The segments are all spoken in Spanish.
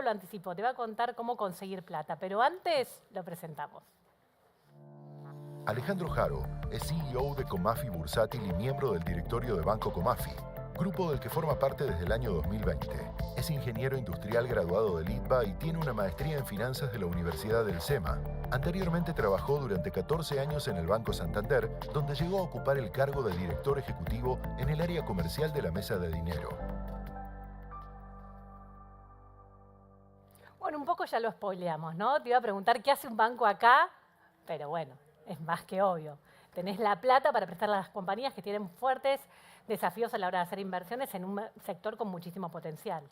lo anticipó, te va a contar cómo conseguir plata, pero antes lo presentamos. Alejandro Jaro es CEO de Comafi Bursátil y miembro del directorio de Banco Comafi, grupo del que forma parte desde el año 2020. Es ingeniero industrial graduado del ITBA y tiene una maestría en finanzas de la Universidad del SEMA. Anteriormente trabajó durante 14 años en el Banco Santander, donde llegó a ocupar el cargo de director ejecutivo en el área comercial de la mesa de dinero. Bueno, un poco ya lo spoileamos, ¿no? Te iba a preguntar qué hace un banco acá, pero bueno, es más que obvio. Tenés la plata para prestarle a las compañías que tienen fuertes desafíos a la hora de hacer inversiones en un sector con muchísimo potencial.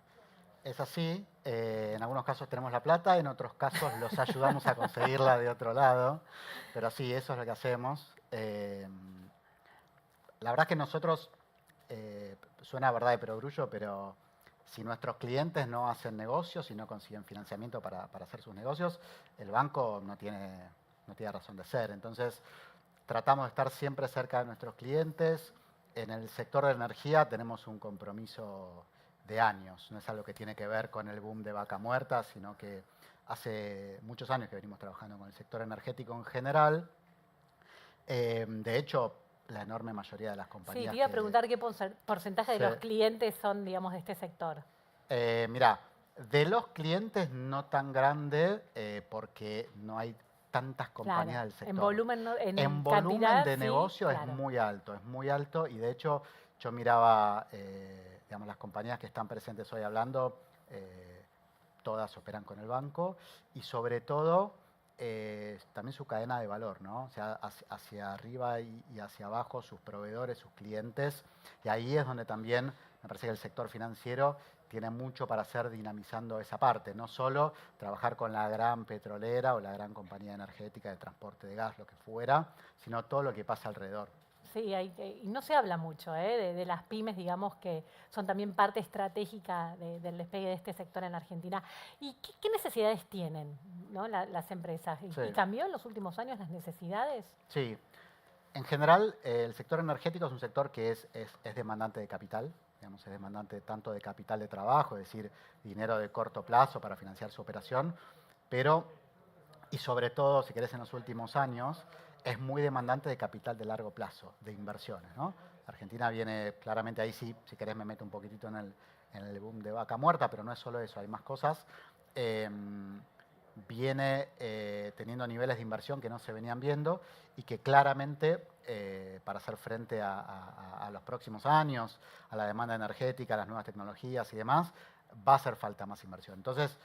Es así, en algunos casos tenemos la plata, en otros casos los ayudamos a conseguirla de otro lado, pero sí, eso es lo que hacemos. La verdad es que nosotros, suena verdad de perogrullo, pero si nuestros clientes no hacen negocios y no consiguen financiamiento para hacer sus negocios, el banco no tiene razón de ser. Entonces, tratamos de estar siempre cerca de nuestros clientes. En el sector de energía tenemos un compromiso de años. No es algo que tiene que ver con el boom de vaca muerta, sino que hace muchos años que venimos trabajando con el sector energético en general. De hecho, la enorme mayoría de las compañías... Sí, te iba a preguntar qué porcentaje de los clientes son, digamos, de este sector. Mirá, de los clientes no tan grande, porque no hay tantas compañías del sector. En volumen, en volumen cantidad, de sí, negocio claro. es muy alto y de hecho yo miraba, digamos, las compañías que están presentes hoy hablando, todas operan con el banco y sobre todo también su cadena de valor, ¿no? O sea, hacia arriba y hacia abajo sus proveedores, sus clientes, y ahí es donde también me parece que el sector financiero tiene mucho para hacer dinamizando esa parte, no solo trabajar con la gran petrolera o la gran compañía energética de transporte de gas, lo que fuera, sino todo lo que pasa alrededor. Sí, y no se habla mucho de las pymes, digamos, que son también parte estratégica del despegue de este sector en la Argentina. ¿Y qué necesidades tienen, ¿no? las empresas? Sí. ¿Y cambió en los últimos años las necesidades? Sí. En general, el sector energético es un sector que es demandante de capital, digamos, es demandante tanto de capital de trabajo, es decir, dinero de corto plazo para financiar su operación, pero, y sobre todo, si querés, en los últimos años, es muy demandante de capital de largo plazo, de inversiones, ¿no? Argentina viene claramente ahí, sí, si querés me meto un poquitito en el boom de vaca muerta, pero no es solo eso, hay más cosas. Viene teniendo niveles de inversión que no se venían viendo y que claramente para hacer frente a los próximos años, a la demanda energética, a las nuevas tecnologías y demás, va a hacer falta más inversión. Entonces,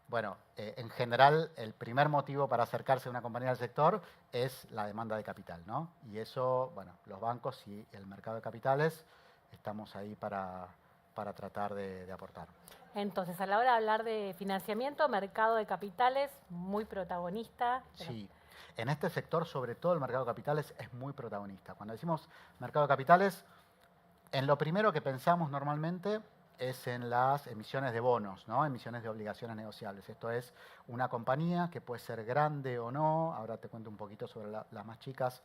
bueno, en general el primer motivo para acercarse a una compañía del sector es la demanda de capital, ¿no? Y eso, bueno, los bancos y el mercado de capitales estamos ahí para tratar de aportar. Entonces, a la hora de hablar de financiamiento, mercado de capitales, muy protagonista. Sí, en este sector, sobre todo el mercado de capitales, es muy protagonista. Cuando decimos mercado de capitales, en lo primero que pensamos normalmente es en las emisiones de bonos, ¿no? Emisiones de obligaciones negociables. Esto es una compañía que puede ser grande o no, ahora te cuento un poquito sobre las más chicas,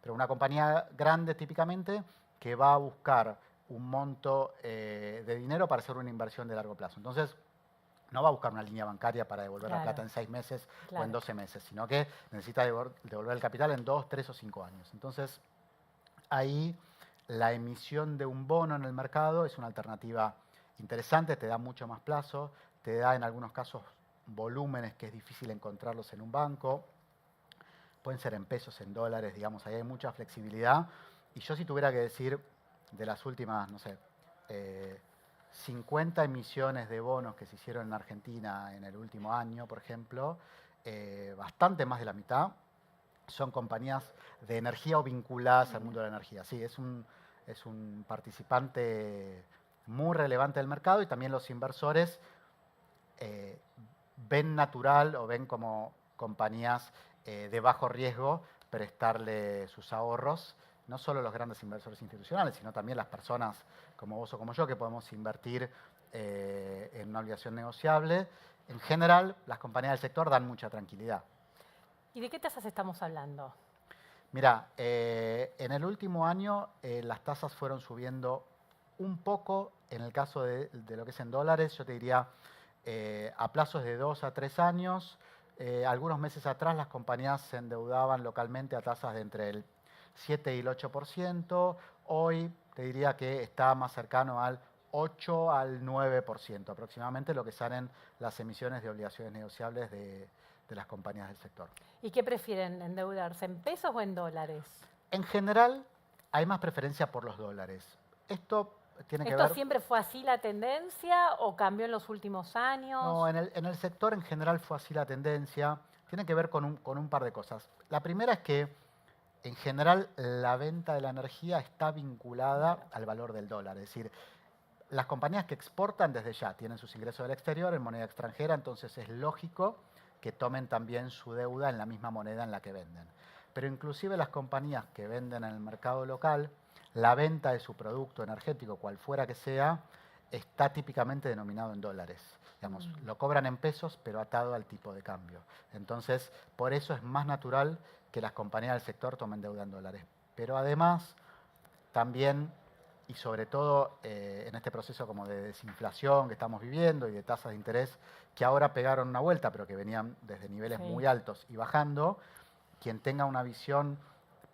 pero una compañía grande típicamente que va a buscar un monto de dinero para hacer una inversión de largo plazo. Entonces, no va a buscar una línea bancaria para devolver la plata en 6 meses o en 12 meses, sino que necesita devolver el capital en 2, 3 o 5 años. Entonces, ahí la emisión de un bono en el mercado es una alternativa interesante, te da mucho más plazo, te da en algunos casos volúmenes que es difícil encontrarlos en un banco, pueden ser en pesos, en dólares, digamos, ahí hay mucha flexibilidad. Y yo si tuviera que decir de las últimas, no sé, 50 emisiones de bonos que se hicieron en Argentina en el último año, por ejemplo, bastante más de la mitad son compañías de energía o vinculadas al mundo de la energía. Sí, es un participante muy relevante del mercado y también los inversores ven natural o ven como compañías de bajo riesgo prestarle sus ahorros, no solo los grandes inversores institucionales, sino también las personas como vos o como yo que podemos invertir en una obligación negociable. En general, las compañías del sector dan mucha tranquilidad. ¿Y de qué tasas estamos hablando? Mira, en el último año las tasas fueron subiendo un poco, en el caso de lo que es en dólares, yo te diría a plazos de 2 a 3 años. Algunos meses atrás las compañías se endeudaban localmente a tasas de entre el 7 y el 8%. Hoy te diría que está más cercano al 8 al 9% aproximadamente lo que salen las emisiones de obligaciones negociables de las compañías del sector. ¿Y qué prefieren, endeudarse en pesos o en dólares? En general, hay más preferencia por los dólares. Esto tiene que ver... ¿Esto siempre fue así la tendencia o cambió en los últimos años? No, en el sector en general fue así la tendencia. Tiene que ver con un par de cosas. La primera es que, en general, la venta de la energía está vinculada al valor del dólar. Es decir, las compañías que exportan desde ya tienen sus ingresos del exterior en moneda extranjera, entonces es lógico que tomen también su deuda en la misma moneda en la que venden. Pero inclusive las compañías que venden en el mercado local, la venta de su producto energético, cual fuera que sea, está típicamente denominado en dólares. Digamos, lo cobran en pesos, pero atado al tipo de cambio. Entonces, por eso es más natural que las compañías del sector tomen deuda en dólares. Pero además, también, y sobre todo en este proceso como de desinflación que estamos viviendo y de tasas de interés que ahora pegaron una vuelta, pero que venían desde niveles muy altos y bajando, quien tenga una visión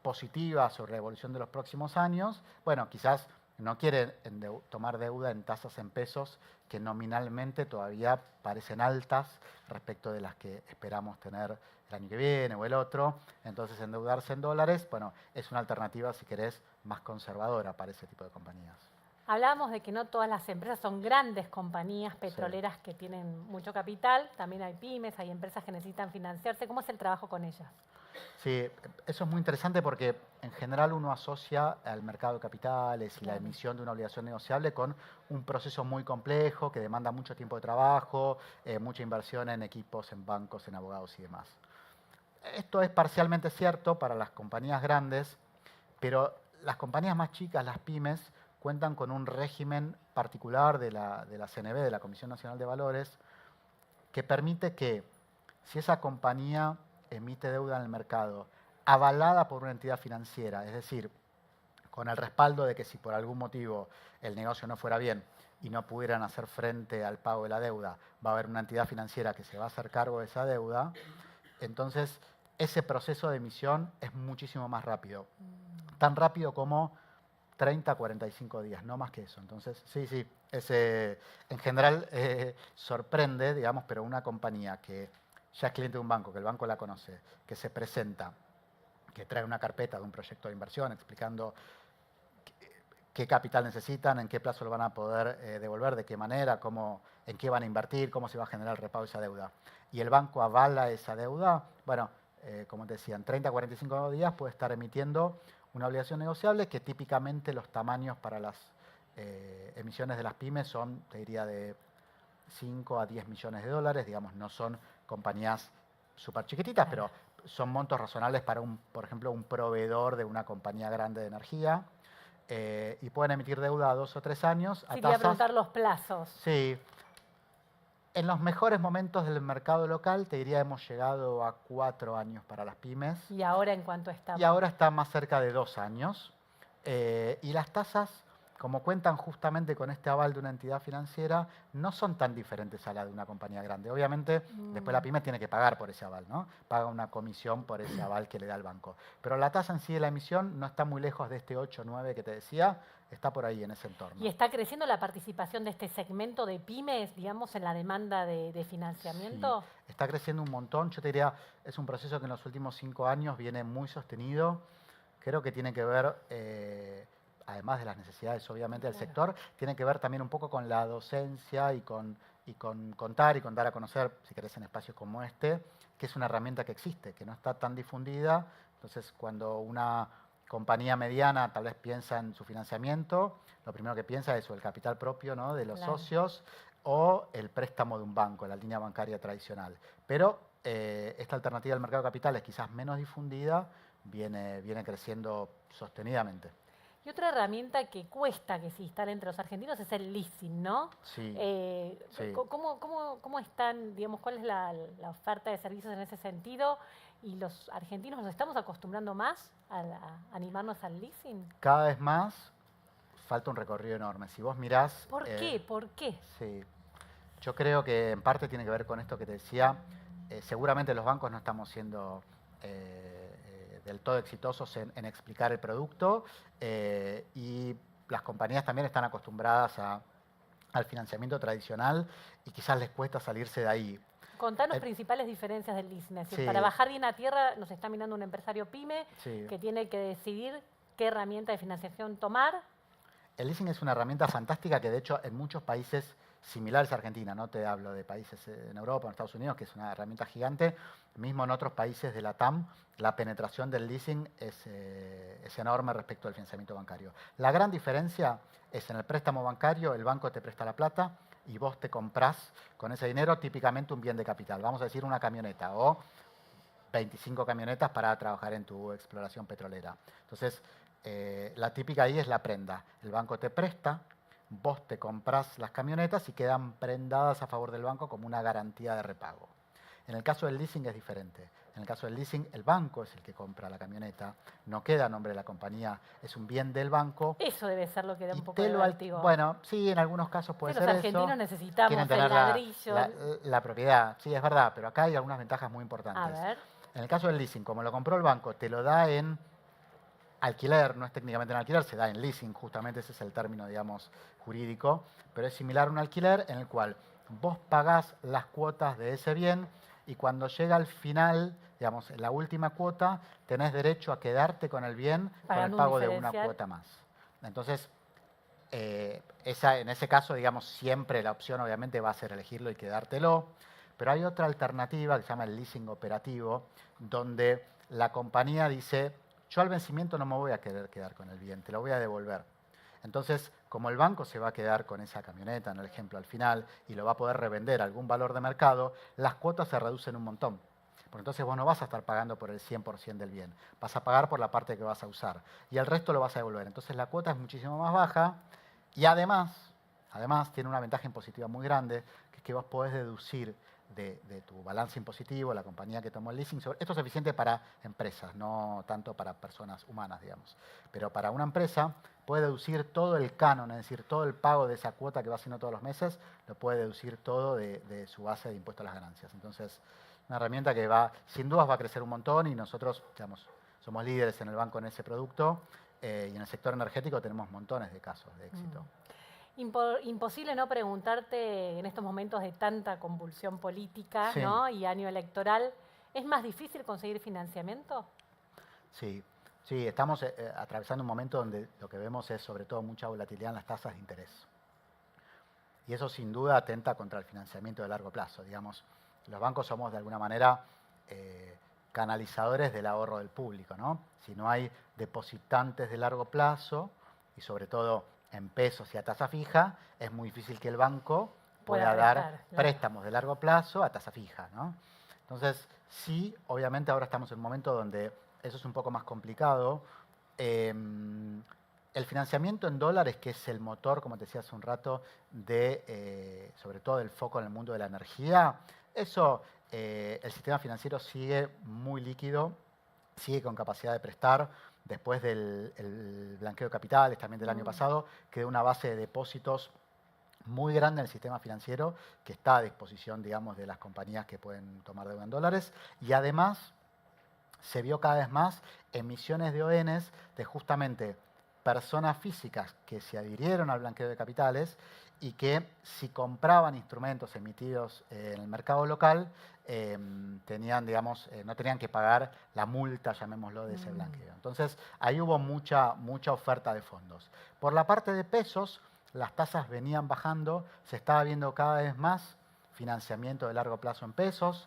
positiva sobre la evolución de los próximos años, bueno, quizás no quiere tomar deuda en tasas en pesos que nominalmente todavía parecen altas respecto de las que esperamos tener el año que viene o el otro. Entonces, endeudarse en dólares, bueno, es una alternativa, si querés, más conservadora para ese tipo de compañías. Hablábamos de que no todas las empresas son grandes compañías petroleras que tienen mucho capital, también hay pymes, hay empresas que necesitan financiarse. ¿Cómo es el trabajo con ellas? Sí, eso es muy interesante porque en general uno asocia al mercado de capitales y la emisión de una obligación negociable con un proceso muy complejo que demanda mucho tiempo de trabajo, mucha inversión en equipos, en bancos, en abogados y demás. Esto es parcialmente cierto para las compañías grandes, pero las compañías más chicas, las pymes, cuentan con un régimen particular de la CNV, de la Comisión Nacional de Valores, que permite que si esa compañía emite deuda en el mercado avalada por una entidad financiera, es decir, con el respaldo de que si por algún motivo el negocio no fuera bien y no pudieran hacer frente al pago de la deuda, va a haber una entidad financiera que se va a hacer cargo de esa deuda, entonces ese proceso de emisión es muchísimo más rápido. Tan rápido como 30 a 45 días, no más que eso. Entonces, sí, en general sorprende, digamos, pero una compañía que ya es cliente de un banco, que el banco la conoce, que se presenta, que trae una carpeta de un proyecto de inversión explicando qué capital necesitan, en qué plazo lo van a poder devolver, de qué manera, en qué van a invertir, cómo se va a generar el repago de esa deuda. Y el banco avala esa deuda, bueno, como te decía, en 30 a 45 días puede estar emitiendo una obligación negociable que típicamente los tamaños para las emisiones de las pymes son, te diría, de 5 a 10 millones de dólares, digamos, no son compañías súper chiquititas, pero son montos razonables para, por ejemplo, un proveedor de una compañía grande de energía. Y pueden emitir deuda a 2 o 3 años. Sí, te voy a preguntar los plazos. Sí. En los mejores momentos del mercado local, te diría, hemos llegado a 4 años para las pymes. ¿Y ahora en cuánto estamos? Y ahora está más cerca de 2 años. Y las tasas, como cuentan justamente con este aval de una entidad financiera, no son tan diferentes a la de una compañía grande. Obviamente, después la pyme tiene que pagar por ese aval, ¿no? Paga una comisión por ese aval que le da el banco. Pero la tasa en sí de la emisión no está muy lejos de este 8 o 9 que te decía, está por ahí en ese entorno. ¿Y está creciendo la participación de este segmento de pymes, digamos, en la demanda de financiamiento? Sí, está creciendo un montón. Yo te diría, es un proceso que en los últimos 5 años viene muy sostenido. Creo que tiene que ver, además de las necesidades obviamente del sector, tiene que ver también un poco con la docencia y con contar y con dar a conocer, si querés, en espacios como este, que es una herramienta que existe, que no está tan difundida. Entonces, cuando una compañía mediana tal vez piensa en su financiamiento, lo primero que piensa es o el capital propio, ¿no?, de los socios o el préstamo de un banco, la línea bancaria tradicional. Pero esta alternativa del mercado de capitales, quizás menos difundida, viene creciendo sostenidamente. Y otra herramienta que cuesta que se instale entre los argentinos es el leasing, ¿no? Sí. Sí. ¿Cómo están, digamos, cuál es la oferta de servicios en ese sentido? ¿Y los argentinos nos estamos acostumbrando más a animarnos al leasing? Cada vez más falta un recorrido enorme. Si vos mirás... ¿Por qué? ¿Por qué? Sí. Yo creo que en parte tiene que ver con esto que te decía. Seguramente los bancos no estamos siendo del todo exitosos en explicar el producto y las compañías también están acostumbradas al financiamiento tradicional y quizás les cuesta salirse de ahí. Contanos principales diferencias del leasing. Es decir, Sí. para bajar bien a tierra nos está mirando un empresario pyme Sí. que tiene que decidir qué herramienta de financiación tomar. El leasing es una herramienta fantástica que de hecho en muchos países similares a Argentina, no te hablo de países en Europa o en Estados Unidos, que es una herramienta gigante, mismo en otros países de la TAM, la penetración del leasing es enorme respecto al financiamiento bancario. La gran diferencia es en el préstamo bancario, el banco te presta la plata y vos te comprás con ese dinero típicamente un bien de capital, vamos a decir una camioneta o 25 camionetas para trabajar en tu exploración petrolera. Entonces, la típica ahí es la prenda. El banco te presta, vos te compras las camionetas y quedan prendadas a favor del banco como una garantía de repago. En el caso del leasing es diferente. En el caso del leasing, el banco es el que compra la camioneta, no queda a nombre de la compañía, es un bien del banco. Eso debe ser lo que da un poco te de lo vértigo. Bueno, sí, en algunos casos puede ser Los eso. argentinos necesitamos Quieren el tener ladrillo. la propiedad. Sí, es verdad, pero acá hay algunas ventajas muy importantes. A ver. En el caso del leasing, como lo compró el banco, te lo da en alquiler, no es técnicamente en alquiler, se da en leasing, justamente ese es el término, digamos, jurídico, pero es similar a un alquiler en el cual vos pagás las cuotas de ese bien y cuando llega al final, digamos, la última cuota, tenés derecho a quedarte con el bien con el pago de una cuota más. Entonces, en ese caso, digamos, siempre la opción obviamente va a ser elegirlo y quedártelo, pero hay otra alternativa que se llama el leasing operativo, donde la compañía dice, yo al vencimiento no me voy a querer quedar con el bien, te lo voy a devolver. Entonces, como el banco se va a quedar con esa camioneta, en el ejemplo, al final, y lo va a poder revender a algún valor de mercado, las cuotas se reducen un montón. Porque entonces vos no vas a estar pagando por el 100% del bien, vas a pagar por la parte que vas a usar y el resto lo vas a devolver. Entonces la cuota es muchísimo más baja y además tiene una ventaja impositiva muy grande, que es que vos podés deducir de tu balance impositivo, la compañía que tomó el leasing. Esto es eficiente para empresas, no tanto para personas humanas, digamos. Pero para una empresa puede deducir todo el canon, es decir, todo el pago de esa cuota que va haciendo todos los meses, lo puede deducir todo de su base de impuesto a las ganancias. Entonces, una herramienta que sin dudas va a crecer un montón y nosotros, digamos, somos líderes en el banco en ese producto y en el sector energético tenemos montones de casos de éxito. Imposible no preguntarte en estos momentos de tanta convulsión política, Sí. ¿no? Y año electoral, ¿es más difícil conseguir financiamiento? Sí, estamos atravesando un momento donde lo que vemos es sobre todo mucha volatilidad en las tasas de interés. Y eso sin duda atenta contra el financiamiento de largo plazo. Digamos, los bancos somos de alguna manera canalizadores del ahorro del público, ¿no? Si no hay depositantes de largo plazo y sobre todo en pesos y a tasa fija, es muy difícil que el banco pueda dar préstamos de largo plazo a tasa fija, ¿no? Entonces, sí, obviamente ahora estamos en un momento donde eso es un poco más complicado. El financiamiento en dólares, que es el motor, como te decía hace un rato, sobre todo del foco en el mundo de la energía, eso, el sistema financiero sigue muy líquido, sigue con capacidad de prestar. Después del blanqueo de capitales, también del año pasado, quedó una base de depósitos muy grande en el sistema financiero que está a disposición, digamos, de las compañías que pueden tomar deuda en dólares. Y además se vio cada vez más emisiones de ONs de justamente personas físicas que se adhirieron al blanqueo de capitales y que si compraban instrumentos emitidos en el mercado local, tenían, digamos, no tenían que pagar la multa, llamémoslo, de ese blanqueo. Entonces, ahí hubo mucha oferta de fondos. Por la parte de pesos, las tasas venían bajando, se estaba viendo cada vez más financiamiento de largo plazo en pesos.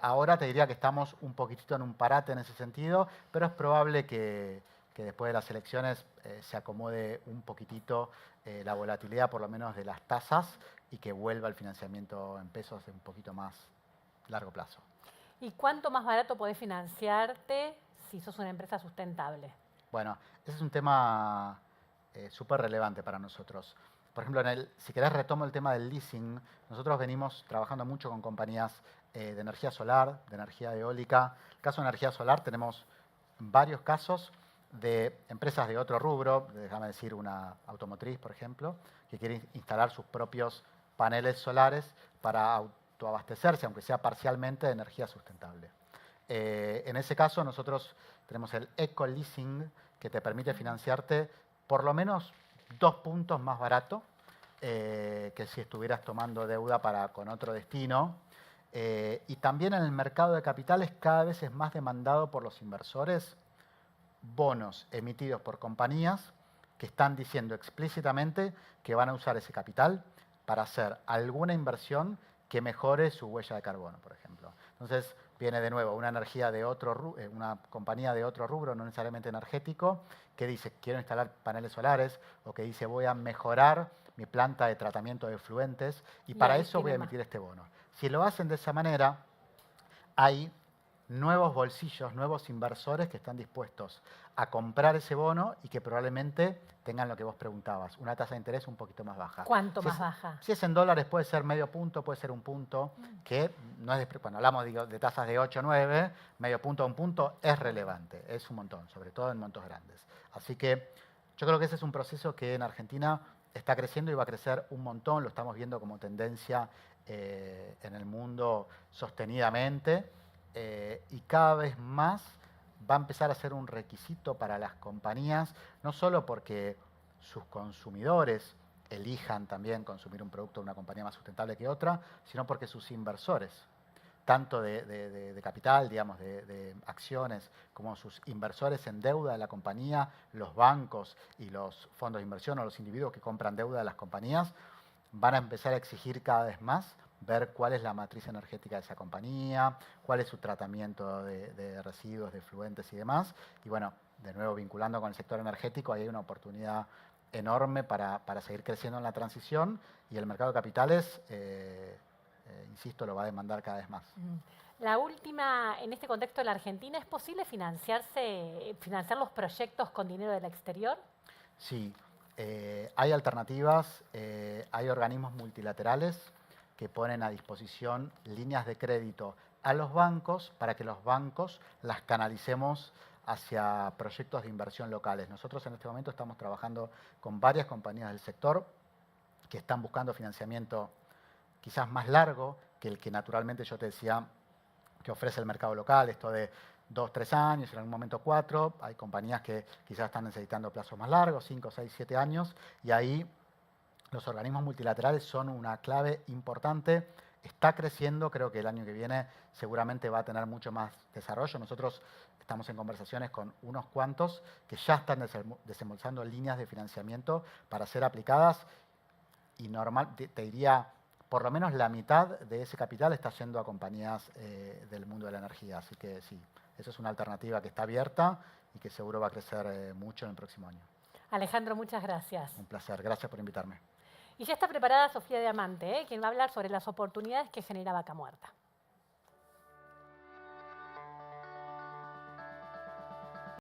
Ahora te diría que estamos un poquitito en un parate en ese sentido, pero es probable que después de las elecciones se acomode un poquitito la volatilidad, por lo menos de las tasas, y que vuelva el financiamiento en pesos de un poquito más largo plazo. ¿Y cuánto más barato podés financiarte si sos una empresa sustentable? Bueno, ese es un tema súper relevante para nosotros. Por ejemplo, si querés retomo el tema del leasing, nosotros venimos trabajando mucho con compañías de energía solar, de energía eólica. En el caso de energía solar tenemos varios casos de empresas de otro rubro, déjame decir una automotriz, por ejemplo, que quiere instalar sus propios paneles solares para autoabastecerse, aunque sea parcialmente, de energía sustentable. En ese caso, nosotros tenemos el eco-leasing, que te permite financiarte por lo menos 2 puntos más barato que si estuvieras tomando deuda con otro destino. Y también en el mercado de capitales cada vez es más demandado por los inversores bonos emitidos por compañías que están diciendo explícitamente que van a usar ese capital para hacer alguna inversión que mejore su huella de carbono, por ejemplo. Entonces, viene de nuevo una compañía de otro rubro, no necesariamente energético, que dice, quiero instalar paneles solares, o que dice, voy a mejorar mi planta de tratamiento de efluentes, y para eso voy a emitir este bono. Si lo hacen de esa manera, hay nuevos bolsillos, nuevos inversores que están dispuestos a comprar ese bono y que probablemente tengan lo que vos preguntabas, una tasa de interés un poquito más baja. ¿Cuánto más baja? Si es en dólares puede ser medio punto, puede ser un punto, que no es cuando hablamos de tasas de 8 o 9, medio punto a un punto es relevante, es un montón, sobre todo en montos grandes. Así que yo creo que ese es un proceso que en Argentina está creciendo y va a crecer un montón, lo estamos viendo como tendencia en el mundo sostenidamente. Y cada vez más va a empezar a ser un requisito para las compañías, no solo porque sus consumidores elijan también consumir un producto de una compañía más sustentable que otra, sino porque sus inversores, tanto de capital, digamos, de acciones, como sus inversores en deuda de la compañía, los bancos y los fondos de inversión o los individuos que compran deuda de las compañías, van a empezar a exigir cada vez más ver cuál es la matriz energética de esa compañía, cuál es su tratamiento de residuos, de efluentes y demás. Y bueno, de nuevo vinculando con el sector energético, ahí hay una oportunidad enorme para seguir creciendo en la transición y el mercado de capitales, insisto, lo va a demandar cada vez más. La última, en este contexto de la Argentina, ¿es posible financiar los proyectos con dinero del exterior? Sí, hay alternativas, hay organismos multilaterales que ponen a disposición líneas de crédito a los bancos para que los bancos las canalicemos hacia proyectos de inversión locales. Nosotros en este momento estamos trabajando con varias compañías del sector que están buscando financiamiento quizás más largo que el que naturalmente yo te decía que ofrece el mercado local, esto de 2, 3 años, en algún momento 4. Hay compañías que quizás están necesitando plazos más largos, 5, 6, 7 años, y ahí los organismos multilaterales son una clave importante. Está creciendo, creo que el año que viene seguramente va a tener mucho más desarrollo. Nosotros estamos en conversaciones con unos cuantos que ya están desembolsando líneas de financiamiento para ser aplicadas y te diría, por lo menos la mitad de ese capital está yendo a compañías del mundo de la energía. Así que sí, eso es una alternativa que está abierta y que seguro va a crecer mucho en el próximo año. Alejandro, muchas gracias. Un placer, gracias por invitarme. Y ya está preparada Sofía Diamante, quien va a hablar sobre las oportunidades que genera Vaca Muerta.